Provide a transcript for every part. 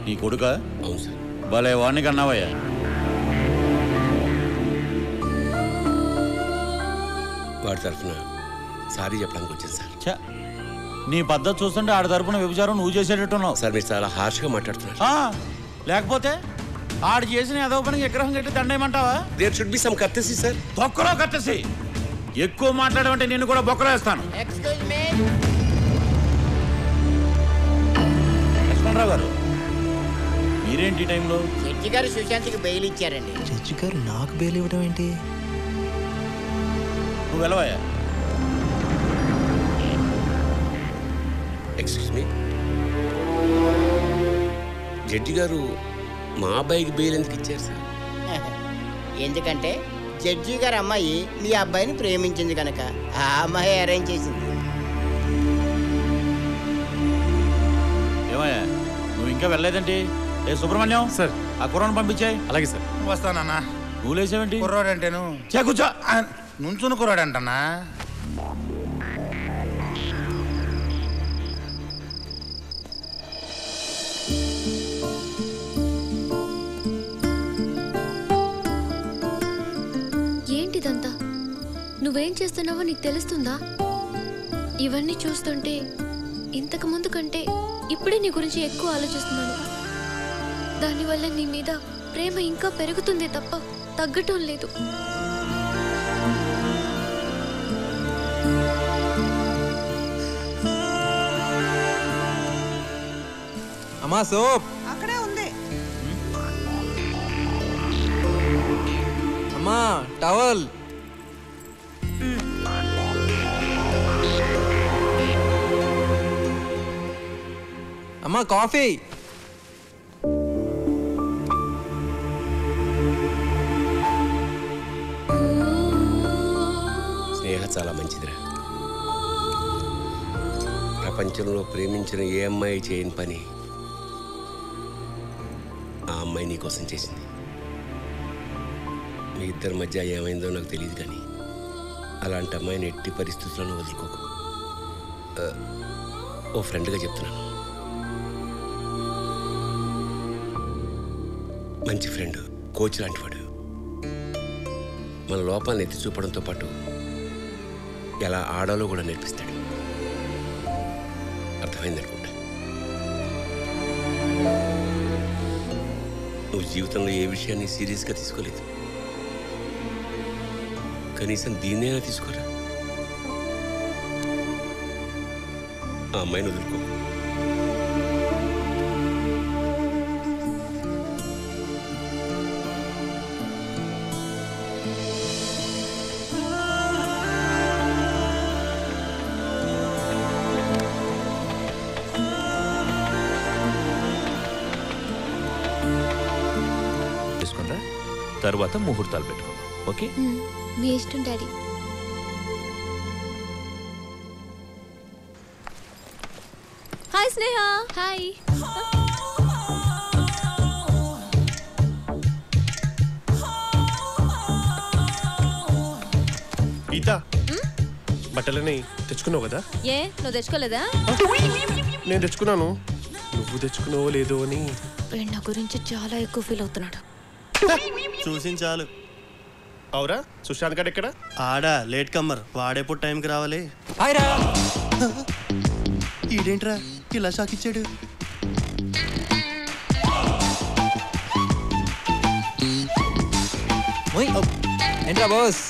నీ కొడుకా? అవును సార్. భలే వాడిని కన్నావయ్యా. వాడి తరఫున సారీ చెప్పడానికి వచ్చాను సార్. చా, నీ పద్ధతి చూస్తుంటే ఆడి తరపున వ్యభిచారం నువ్వు చేసేటట్టున్నావు. సార్ మీరు చాలా హార్ష్గా మాట్లాడుతున్నారు. లేకపోతే ఆడు చేసిన ఏదో పనికి విగ్రహం కట్టి దండేయమంటావా? There should be some courtesy sir. బొక్కలో కట్టేసి ఎక్కువ మాట్లాడమంటే నేను కూడా బొక్కలో వేస్తాను. లక్ష్మణరావు గారు, మీరేంటి ఈ టైంలో? జడ్జి గారు సుశాంత్కి బెయిల్ ఇచ్చారండి. జడ్జి గారు నాకు బెయిల్ ఇవ్వడం ఏంటి? నువ్వు వెళ్ళవయ్యా. ఎక్స్క్యూజ్ మీ, జడ్జి గారు మా అబ్బాయికి బెయిల్ ఎందుకు ఇచ్చారు సార్? ఎందుకంటే జడ్జి గారు అమ్మాయి మీ అబ్బాయిని ప్రేమించింది కనుక ఆ అమ్మాయి అరేంజ్ చేసింది. ఏమయ్యా నువ్వు ఇంకా వెళ్ళలేదండి? ఏ సుబ్రహ్మణ్యం సార్, ఆ కుర్రాన్ని పంపించాయి. అలాగే సార్. వస్తానన్నా. నువ్వు లేచావేంటి? కుర్రాడంటేను కూర్చో. నుంచుని కుర్రాడంటన్నా. ఏంటిదంతా? నువ్వేం చేస్తున్నావో నీకు తెలుస్తుందా? ఇవన్నీ చూస్తుంటే ఇంతకు ముందు కంటే ఇప్పుడే నీ గురించి ఎక్కువ ఆలోచిస్తున్నాను. దానివల్ల నీ మీద ప్రేమ ఇంకా పెరుగుతుంది తప్ప తగ్గటం లేదు. అమ్మా సోప్ అక్కడే ఉంది. అమ్మా టవల్. అమ్మా కాఫీ. స్నేహ చాలా మంచిదిరా. ప్రపంచంలో ప్రేమించిన ఏ అమ్మాయి చేయని పని ఆ అమ్మాయి నీకోసం చేసింది. మీ ఇద్దరి మధ్య ఏమైందో నాకు తెలియదు, కానీ అలాంటి అమ్మాయిని ఎట్టి పరిస్థితులను వదులుకోకు. ఓ ఫ్రెండ్గా చెప్తున్నాను. మంచి ఫ్రెండ్, కోచ్ లాంటివాడు. మన లోపాలను ఎత్తి చూపడంతో పాటు ఎలా ఆడాలో కూడా నేర్పిస్తాడు. అర్థమైందనుకుంటా. నువ్వు జీవితంలో ఏ విషయాన్ని సీరియస్గా తీసుకోలేదు, కనీసం దీన్నైనా తీసుకోరా. ఆ అమ్మాయిని వదులుకో. తర్వాత ముహూర్తాలు పెట్టుకో. ఓకే? మీ ఇష్టం డాడీ. హాయ్ స్నేహ. హాయ్. గీత, బట్టలని తెచ్చుకున్నావు కదా? ఏ నువ్వు తెచ్చుకోలేదా? నేను తెచ్చుకున్నాను. నువ్వు తెచ్చుకున్నావో లేదో అని. వీడు నా గురించి చాలా ఎక్కువ ఫీల్ అవుతున్నాడు. చూసి చాలు. అవురా, సుశాంత్ గారు ఎక్కడ? ఆడా లేట్ కమ్మర్, వాడేప్పుడు టైంకి రావాలి. ఈడేంట్రా ఇలా షాక్ ఇచ్చాడు? ఏంట్రా బాస్?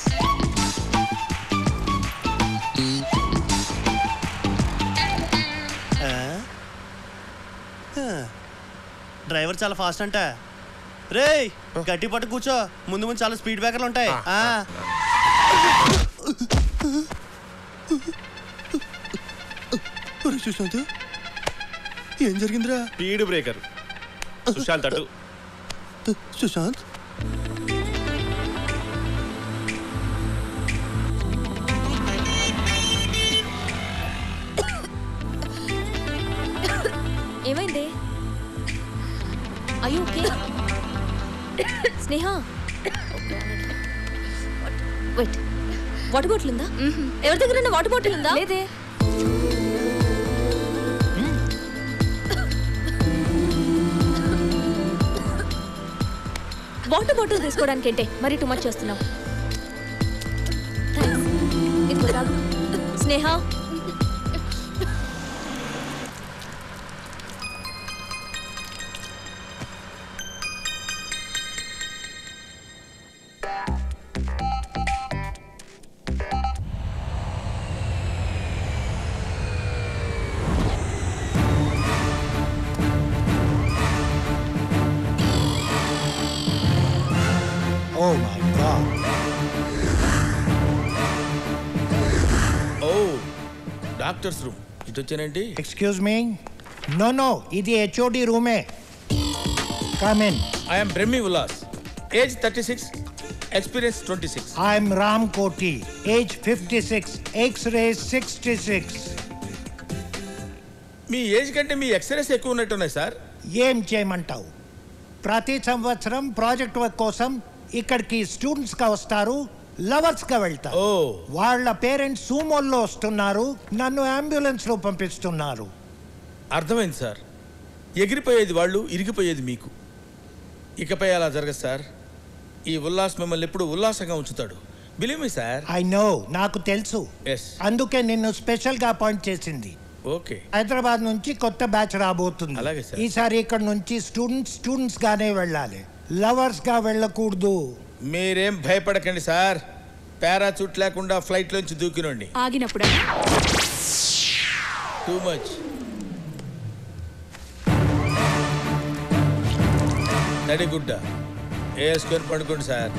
డ్రైవర్ చాలా ఫాస్ట్ అంట. రేయ్ గట్టి పట్టు కూర్చో, ముందు ముందు చాలా స్పీడ్ బ్రేకర్లు ఉంటాయి. సుశాంత్ ఏం జరిగిందిరా? Speed breaker. సుశాంత్ అటు. సుశాంత్ ఏమైంది? అయ్యో ఓకే. స్నేహ వెయిట్, వాటర్ బాటిల్ ఉందా? ఎవరి దగ్గర వాటర్ బాటిల్ ఉందా? లేదే. వాటర్ బాటిల్ తీసుకోవడానికి ఏంటే మరీ టూ మచ్ చేస్తున్నావు. ఇదిగో తాగు. Sneha Oh my God. ఓ డాక్టర్స్ రూమ్ ఇటు వచ్చానండి. Excuse me? No, ఇది HOD రూమే. Come in. I'm Brahmi Ullas, age 36, experience 26. I'm Ram Koti, age 56, X-ray 66. Me age కంటే మీ ఎక్స్రేస్ ఎక్కువ ఉన్నట్టున్నాయి సార్. ఏం చేయమంటావు? ప్రతి సంవత్సరం ప్రాజెక్ట్ వర్క్ కోసం ఇక్కడికి స్టూడెంట్స్ గా వస్తారు, లవర్స్ గా వెళ్తారు. ఓ వాళ్ళ పేరెంట్స్ సూమోల్లో వస్తున్నారు, నన్ను అంబులెన్స్ లో పంపిస్తున్నారు. అర్థమైంది సార్. ఎగిరిపోయేది వాళ్ళు, ఇరిగిపోయేది మీకు. ఇకపై అలా జరగదు సార్. ఈ ఉల్లాస్ మిమ్మల్ని ఎప్పుడు ఉల్లాసంగా ఉంచుతాడు. Believe me sir. I know, నాకు తెలుసు. ఎస్. అందుకే నిన్ను స్పెషల్ గా అపాయింట్ చేసింది. ఓకే. హైదరాబాద్ నుంచి కొత్త బ్యాచ్ రాబోతుంది. అలాగే సార్. ఈసారి ఇక్కడ నుంచి స్టూడెంట్స్ గానే వెళ్ళాలి, లవర్స్ గా వెళ్ళకూడదు. మీరేం భయపడకండి సార్. పారాచూట్ లేకుండా ఫ్లైట్ లోంచి దూకినండి. ఆగినప్పుడు టూ మచ్. నడిగుడ్డ వేసుకొని పడుకోండి సార్.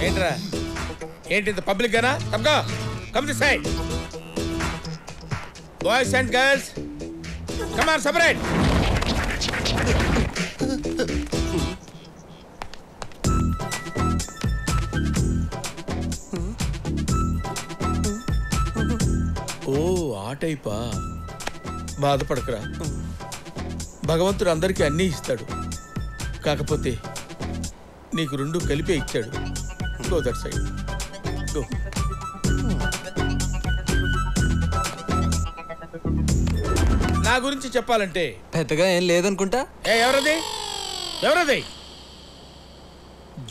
ఏంట్రా ఏంటి పబ్లిక్ గానా? తప్పగా come this side. Boys and girls come on separate. ఓ ఆ టైపా? బాధపడకరా, భగవంతుడు అందరికీ అన్నీ ఇస్తాడు. కాకపోతే నీకు రెండు కలిపే ఇచ్చాడు. Go that side go. నా గురించి చెప్పాలంటే పెద్దగా ఏం లేదనుకుంటా. ఎవరది?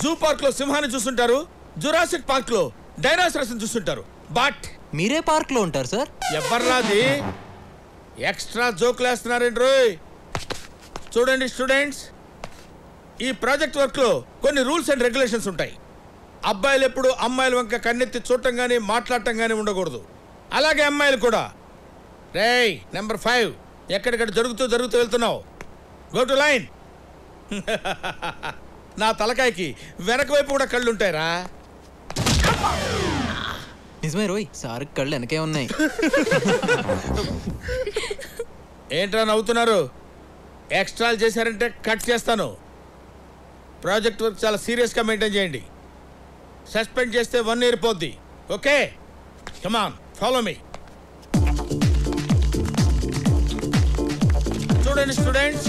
జూ పార్క్ లో సింహాన్ని చూస్తుంటారు, జురాసిక్ పార్క్ లో డైనోసారస్ చూస్తుంటారు. బట్ మీరే పార్క్ లో ఉంటారు సార్. ఎవర్రాది ఎక్స్ట్రా జోకులు వేస్తున్నారండి రోయ్. చూడండి స్టూడెంట్స్, ఈ ప్రాజెక్ట్ వర్క్ లో కొన్ని రూల్స్ అండ్ రెగ్యులేషన్స్ ఉంటాయి. అబ్బాయిలు ఎప్పుడు అమ్మాయిల వంక కన్నెత్తి చూడటం కానీ మాట్లాడటం కానీ ఉండకూడదు. అలాగే అమ్మాయిలు కూడా. రేయ్ నెంబర్ 5, ఎక్కడిక్కడ జరుగుతూ వెళ్తున్నావు. Go to line. నా తలకాయకి వెనక వైపు కూడా కళ్ళు ఉంటాయిరా. నిజమే రోయ్, సార్ కళ్ళు వెనకే ఉన్నాయి. ఏంట్రా నవ్వుతున్నారు? ఎక్స్ట్రాలు చేశారంటే కట్ చేస్తాను. ప్రాజెక్ట్ వర్క్ చాలా సీరియస్గా మెయింటైన్ చేయండి. సస్పెండ్ చేస్తే 1 year పోద్ది. Okay, come on follow me. చూడండి స్టూడెంట్స్,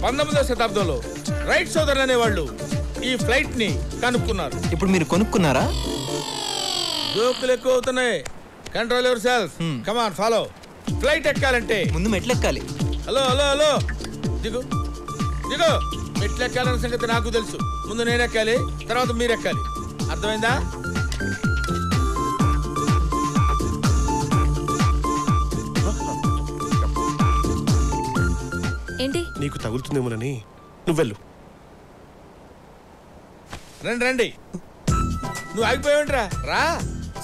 19వ శతాబ్దంలో రైట్ సోదరులు అనేవాళ్ళు ఈ ఫ్లైట్ ని కనుక్కున్నారు. ఇప్పుడు మీరు కొనుక్కున్నారా? జోకులు ఎక్కువ అవుతున్నాయి. Control yourself. Come on follow. Flight ఎక్కాలంటే ముందు మెట్లు ఎక్కాలి. హలో దిగు. మెట్లు ఎక్కాలన్న సంగతి నాకు తెలుసు. ముందు నేను ఎక్కాలి, తర్వాత మీరు ఎక్కాలి. అర్థమైందా? ఏంటి? నీకు తగులుతుందేమోనని నువ్వు వెళ్ళు. రండి. నువ్వు ఆగిపోయావుంట్రా, రా.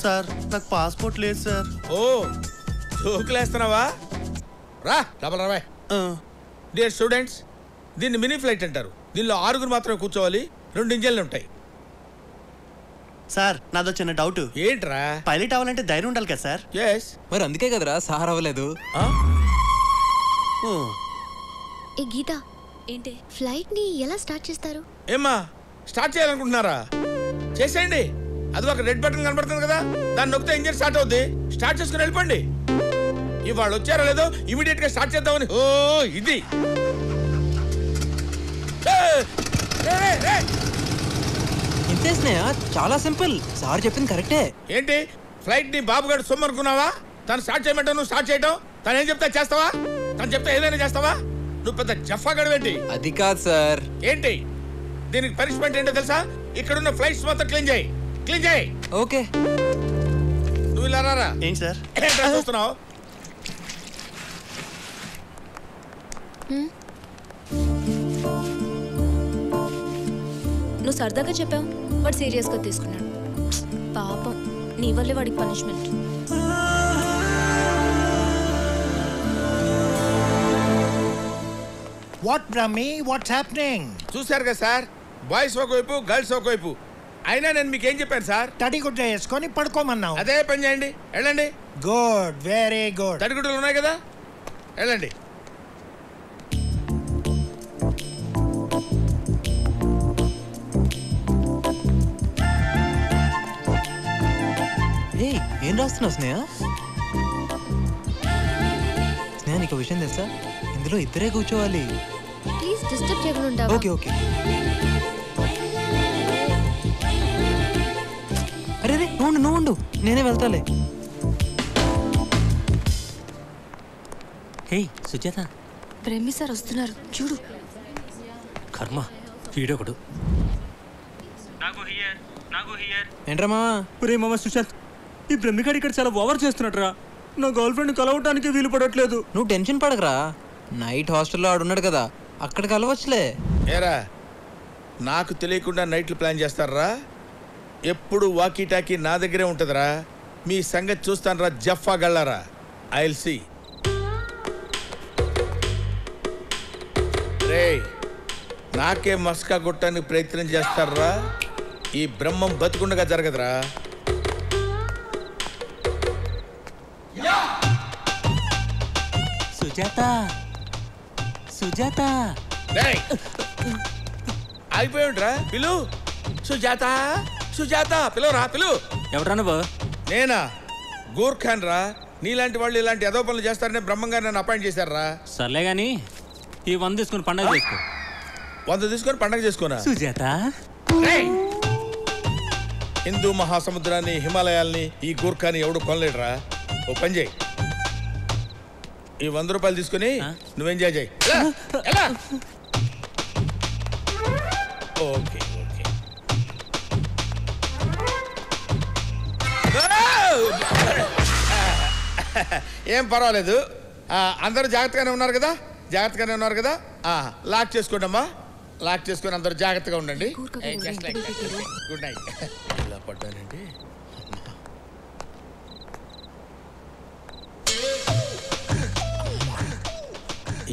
సార్ నాకు పాస్పోర్ట్ లేదు సార్. ఓ జోకులేస్తున్నావా? రా డబల్ రావా. డియర్ స్టూడెంట్స్, దీన్ని మినీ ఫ్లైట్ అంటారు. దీనిలో 6 మాత్రమే కూర్చోవాలి. 2 ఇంజన్లు ఉంటాయి. సార్ నాదో చిన్న డౌట్. ఏంట్రా? పైలట్ అవ్వాలంటే ధైర్యం ఉండాలి కదా సార్? ఎస్. మరి అందుకే కదరా సార్ అవ్వలేదు. ఏ గీత, ఏంటి? ఫ్లైట్ ని ఎలా స్టార్ట్ చేస్తారు? ఏమ్మా స్టార్ట్ చేయాలనుకుంటున్నారా? చేసేయండి. అది ఒక రెడ్ బటన్ కనబడుతుంది కదా, దాన్ని నొక్కితే ఇంజిన్ స్టార్ట్ అవుద్ది. స్టార్ట్ చేసుకుని వెళ్ళిపోండి. ఇవాళ వచ్చారో లేదో ఇమీడియట్ గా స్టార్ట్ చేద్దామని. ఓ ఇది అంతే స్నేహ, చాలా సింపుల్. సార్ చెప్పింది కరెక్టే. ఏంటి ఫ్లైట్ ని బాబు గారు సొమ్ము అనుకున్నావా? తను స్టార్ట్ చేయమంటావు, నువ్వు స్టార్ట్ చేయటం. తను ఏం చెప్తా చేస్తావా? తను చెప్తే ఏదైనా చేస్తావా? నువ్వు పెద్ద జఫా గడవేంటి? అది కాదు సార్. ఏంటి దీనికి పనిష్మెంట్ ఏంటో తెలుసా? ఇక్కడున్న ఫ్లైట్స్ మొత్తం క్లీన్ చేయి, క్లీన్ చేయి. ఓకే. నువ్వు ఇలా రారా. ఏంటి సార్ ఏంట్రా చూస్తున్నావు? నువ్వు సరదాగా చెప్పావు, వాడు సీరియస్గా తీసుకున్నాడు. పాపం, నీ వల్లే వాడికి punishment. What Brahmi, what's happening? చూశారు కదా సార్, బాయ్స్ ఒకవైపు గర్ల్స్ ఒకవైపు. అయినా నేను మీకు ఏం చెప్పాను సార్? తడిగుడ్డ వేసుకొని పడుకోమన్నావు. అదే పని చేయండి, వెళ్ళండి. Good, very good. తడిగుడ్డలు ఉన్నాయి కదా, వెళ్ళండి. ఏయ్, ఏం రాస్తున్నావు స్నేహ? స్నేహ, నీకు విషయం తెలుసా? ఇందులో ఇద్దరే కూర్చోవాలి. ప్లీజ్ డిస్టర్బ్ చేయకుండా ఉంటావా? Okay okay. అరే రే, నువ్వు ఉండు, నేనే వెళ్తాలే. హే సుజాత, బ్రహ్మి సార్ వస్తున్నారు చూడు. కర్మ, వీడొకడు. ఏంట్రా మావా? ఒరే మామ సుశాంత్, ఈ బ్రహ్మిగాడు ఇక్కడ చాలా ఓవర్ చేస్తున్నట్రా. నా గర్ల్ ఫ్రెండ్ కలవటానికి వీలు పడట్లేదు. నువ్వు టెన్షన్ పడకరా, నైట్ హాస్టల్లో ఆడున్నాడు కదా, అక్కడికి కలవచ్చులే. ఏరా, నాకు తెలియకుండా నైట్లు ప్లాన్ చేస్తారా? ఎప్పుడు వాకీ టాకీ నా దగ్గరే ఉంటుందిరా. మీ సంగతి చూస్తాను రా జఫా గళ్ళారా. I will see. రే, నాకే మస్కా కొట్టడానికి ప్రయత్నం చేస్తారా? ఈ బ్రహ్మం బతుకుండగా జరగదురా. సుజాత, సుజాత. ఆగిపోయి ఉంటారా? పిలు సుజాత, సుజాత పిలువరా, పిలు. ఎవరా నువ్వు? నేనా? గూర్ఖాన్ రా. నీలాంటి వాళ్ళు ఇలాంటి ఏదో పనులు చేస్తారనే బ్రహ్మంగా నన్ను అపాయింట్ చేశారా? సర్లే గాని ఈ 100 తీసుకుని పండగ చేసుకో. 100 తీసుకొని పండగ చేసుకోనా? సుజాత, హిందూ మహాసముద్రాన్ని, హిమాలయాల్ని, ఈ గూర్ఖాని ఎవడు కొనలేడురా. ఓ పని చేయి, ఈ 100 రూపాయలు తీసుకుని నువ్వు ఎంజాయ్ చేయి. ఎలా? Okay okay. ఏం పర్వాలేదు. అందరూ జాగ్రత్తగానే ఉన్నారు కదా? జాగ్రత్తగానే ఉన్నారు కదా? లాక్ చేసుకోండి అమ్మా, లాక్ చేసుకొని అందరూ జాగ్రత్తగా ఉండండి. Good night. ఇలా పడ్డానండి.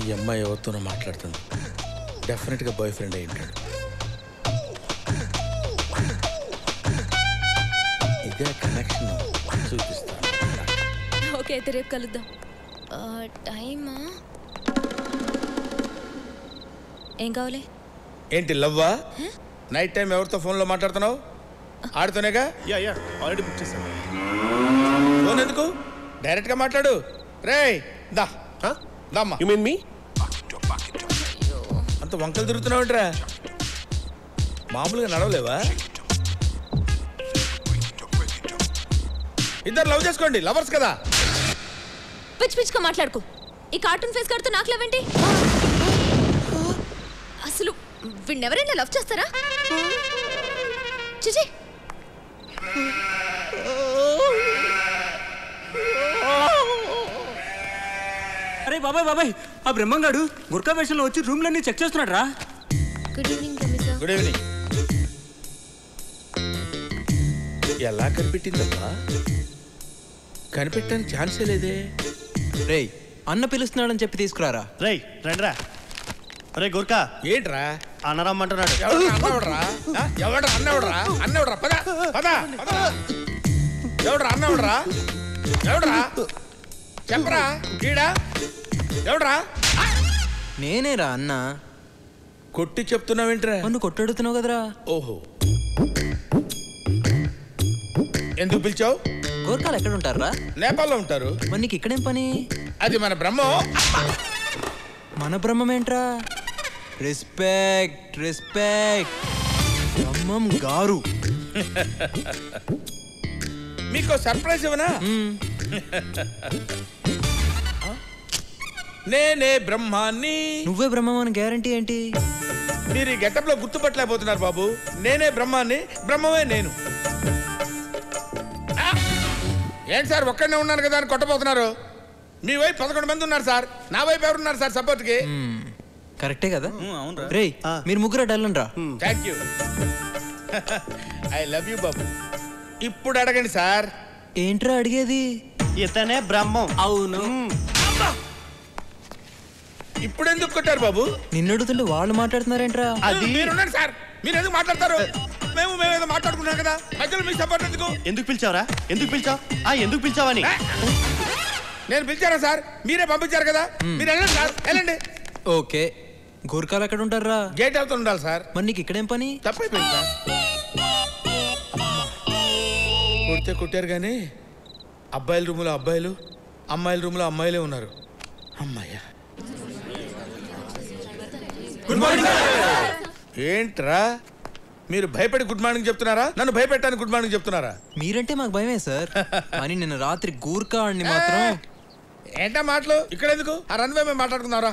ఈ అమ్మాయి ఎవరితోనో మాట్లాడుతుంది. డెఫినెట్గా బాయ్ ఫ్రెండ్ అయి ఉంటాడు. ఇదే కనెక్షన్ చూపిస్తాను. ఓకే, అయితే రేపు కలుద్దాం. టైమా? ఏం కావాలి? ఏంటి లవ్వా? నైట్ టైం ఎవరితో ఫోన్లో మాట్లాడుతున్నావు? ఆడుతూనేగా. యా ఆల్రెడీ బుక్ చేశాను. ఫోన్ ఎందుకు? డైరెక్ట్గా మాట్లాడు. రేయ్ దా దమ్మా. యు మీన్ మీ? అంత వంకలు తిరుగుతున్నావు ఏంట్రా? మామూలుగా నడవలేవా? ఇద్దరు లవ్ చేసుకోండి, లవర్స్ కదా. పిచ్చి పిచ్చిగా మాట్లాడుకో. ఈ కార్టూన్ ఫేస్ కడుతూ నాకు లవ్ ఏంటి? అసలు వీణెవరైనా లవ్ చేస్తారా? చిచి. అరే బాబాయ్, ఆ బ్రహ్మంగాడు గుర్కా వేషంలో వచ్చి రూమ్లన్నీ చెక్ చేస్తున్నాడు రా. Good evening Ramesh sir. Good evening. ఎలా కనిపెట్టిందమ్మా? కనిపెట్టడానికి ఛాన్సే లేదే. రేయ్, అన్న పిలుస్తున్నాడని చెప్పి తీసుకురారా. రేయ్ రండిరా. రే గుర్కా, ఏంట్రా అన్నరమ్మంటున్నాడు. ఎవడ్రా అన్నవడరా? పద పద పద. ఎవడ్రా అన్నవడరా? ఎవడ్రా చెప్పరా? ఈడా ఎవడ్రా? నేనేరా అన్న. కొట్టి చెప్తున్నావేంట్రా? నువ్వు కొట్టడుతున్నావు కదరా. ఓహో, ఎందుకు పిలిచావు? గోర్ఖాలు ఎక్కడ ఉంటారా? నేపాల్లో ఉంటారు. మరి నీకు ఇక్కడేం పని? అది మన బ్రహ్మం. మన బ్రహ్మం ఏంట్రా? Respect respect. బ్రహ్మం గారు. మీకు సర్ప్రైజ్ ఇవ్వనా? నేనే బ్రహ్మాన్ని. నువ్వే బ్రహ్మం అని గ్యారంటీ ఏంటి? మీరు ఈ గెటప్ లో గుర్తుపట్టలేకపోతున్నారు బాబు. నేనే బ్రహ్మాన్ని, బ్రహ్మమే నేను. ఏంటి సార్ ఒక్కడనే ఉన్నాను కదా అని కొట్టబోతున్నారు? మీ వైపు 11 మంది ఉన్నారు సార్, నా వైపు ఎవరున్నారు సార్ సపోర్ట్ కి? కరెక్టే కదా. రేయ్ మీరు ముగ్గురు డల్లండ్రా. Thank you. I love you బాబు. ఇప్పుడు అడగండి సార్. ఏంట్రా అడిగేది? ఇతనే బ్రహ్మం. అవును. ఇప్పుడు ఎందుకు కొట్టారు బాబు? నిన్ను అడుగుతుంటే వాళ్ళు మాట్లాడుతున్నారేంట్రా? అది మీరున్నారు సార్, మీరు ఎందుకు మాట్లాడతారు? మేమేదో మాట్లాడుకున్నాం కదా, మధ్యలో మీ సపోర్ట్ ఎందుకు? ఎందుకు పిలిచావరా? ఎందుకు పిలిచావు? ఎందుకు పిలిచావని నేను పిలిచారా సార్? మీరే పంపించారు కదా, మీరు వెళ్ళండి సార్, వెళ్ళండి. ఓకే, గోర్ఖాలు ఎక్కడ ఉంటారా? గేట్ అవుతూ ఉండాలి సార్. మరి నీకు ఇక్కడేం పని? తప్పైపోయింది సార్. కొడితే కొట్టారు కానీ అబ్బాయిల రూములో అబ్బాయిలు, అమ్మాయిల రూములో అమ్మాయిలే ఉన్నారు. అమ్మాయ్యా. Good morning. ఏంట్రా మీరు భయపడి గుడ్ మార్నింగ్ చెప్తున్నారా? నన్ను భయపెట్టాలని గుడ్ మార్నింగ్ చెప్తున్నారా? మీరంటే మాకు భయమే సార్. కానీ నిన్న రాత్రి గూర్ఖా ఆడిని మాత్రం. ఏంటా మాటలు? ఇక్కడ ఎందుకు? ఆ రన్వే మేము మాట్లాడుకున్నారా?